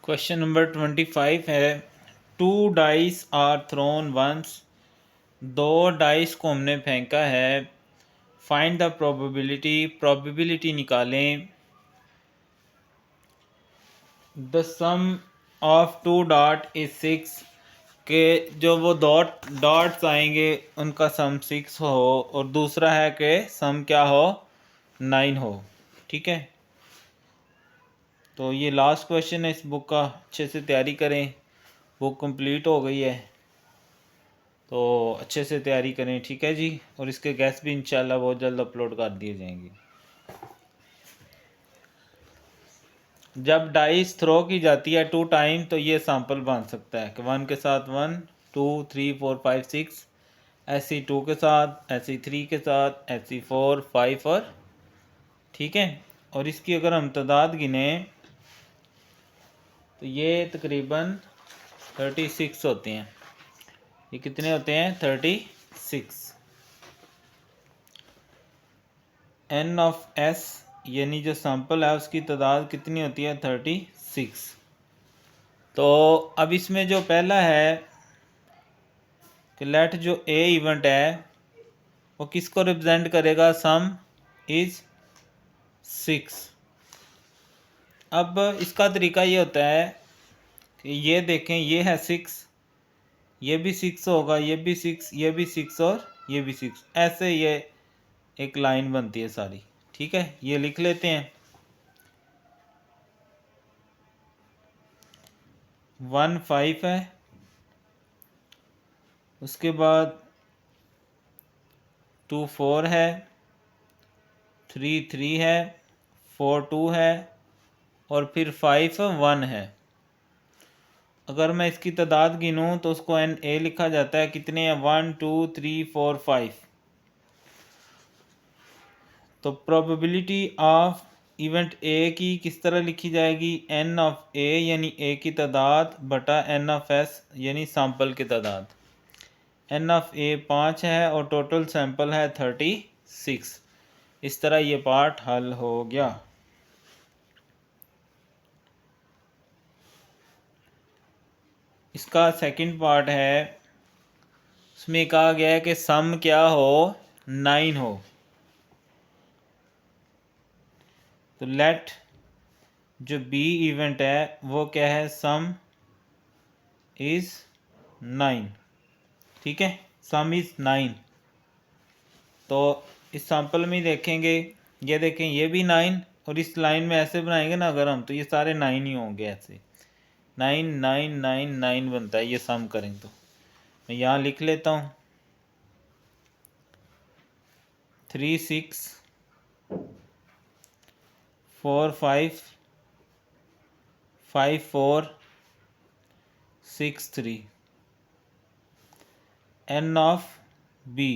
Question number 25 है। 2 dice are thrown once. 2 dice को हमने फेंका है। फाइंड द प्रोबेबिलिटी निकालें। The sum of 2 dot is 6 के जो वो डॉट्स आएंगे उनका सम 6 हो, और दूसरा है कि सम क्या हो, 9 हो। ठीक है, तो ये लास्ट क्वेश्चन है इस बुक का। अच्छे से तैयारी करें, बुक कंप्लीट हो गई है तो अच्छे से तैयारी करें। ठीक है जी, और इसके गैस भी इंशाल्लाह बहुत जल्द अपलोड कर दिए जाएंगे। जब डाइस थ्रो की जाती है 2 टाइम तो ये सैंपल बन सकता है कि 1 के साथ 1, 2, 3, 4, 5, 6, ऐसी 2 के साथ, ऐसी 3 के साथ, ऐसी 4, 5 और ठीक है। और इसकी अगर हम तादाद गिने तो ये तकरीबन 36 होते हैं। ये कितने होते हैं? 36। एन ऑफ एस यानी जो सैंपल है उसकी तादाद कितनी होती है? 36। तो अब इसमें जो पहला है कि लेट जो ए इवेंट है वो किसको रिप्रेजेंट करेगा? सम इज 6। अब इसका तरीका ये होता है कि ये देखें, ये है 6, ये भी 6 होगा, ये भी 6, ये भी 6 और ये भी 6, ऐसे ये एक लाइन बनती है सारी। ठीक है, ये लिख लेते हैं। 1 5 है, उसके बाद 2 4 है, 3 3 है, 4 2 है और फिर 5 1 है। अगर मैं इसकी तादाद गिनूँ तो उसको एन ए लिखा जाता है। कितने हैं? 1 2 3 4 5। तो प्रोबेबिलिटी ऑफ इवेंट ए की किस तरह लिखी जाएगी? एन ऑफ ए यानी ए की तादाद बटा एन ऑफ एस यानी सैंपल की तादाद। एन ऑफ ए 5 है और टोटल सैंपल है 36। इस तरह ये पार्ट हल हो गया। इसका सेकंड पार्ट है, उसमें कहा गया है कि सम क्या हो? 9 हो। तो लेट जो बी इवेंट है वो क्या है? सम इज 9। ठीक है, सम इज 9। तो इस सैंपल में देखेंगे, ये देखें, ये भी 9 और इस लाइन में ऐसे बनाएंगे ना अगर हम, तो ये सारे 9 ही होंगे। ऐसे 9 9 9 9 बनता है ये सम करें तो। मैं यहाँ लिख लेता हूँ 3 6 4 5 5 4 6 3। एन ऑफ बी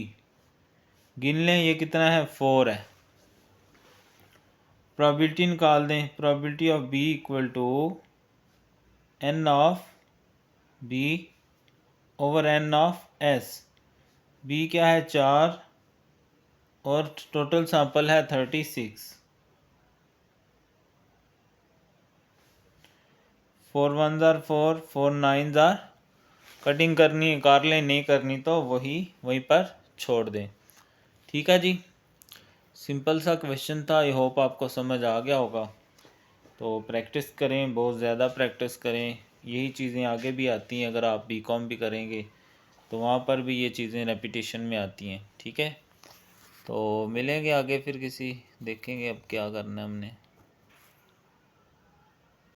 गिन लें, ये कितना है? 4 है। प्रोबेबिलिटी निकाल दें। Probability of B equal to N of B over N of S. B क्या है? 4 और टोटल सैंपल है 36। 4 1 जार 4, 4 9 जार। कटिंग करनी है कर लें, नहीं करनी तो वहीं पर छोड़ दें। ठीक है जी, सिंपल सा क्वेश्चन था। आई होप आपको समझ आ गया होगा। तो प्रैक्टिस करें, बहुत ज़्यादा प्रैक्टिस करें। यही चीज़ें आगे भी आती हैं। अगर आप बीकॉम भी करेंगे तो वहाँ पर भी ये चीज़ें रेपिटेशन में आती हैं। ठीक है, तो मिलेंगे आगे फिर किसी, देखेंगे अब क्या करना है हमने।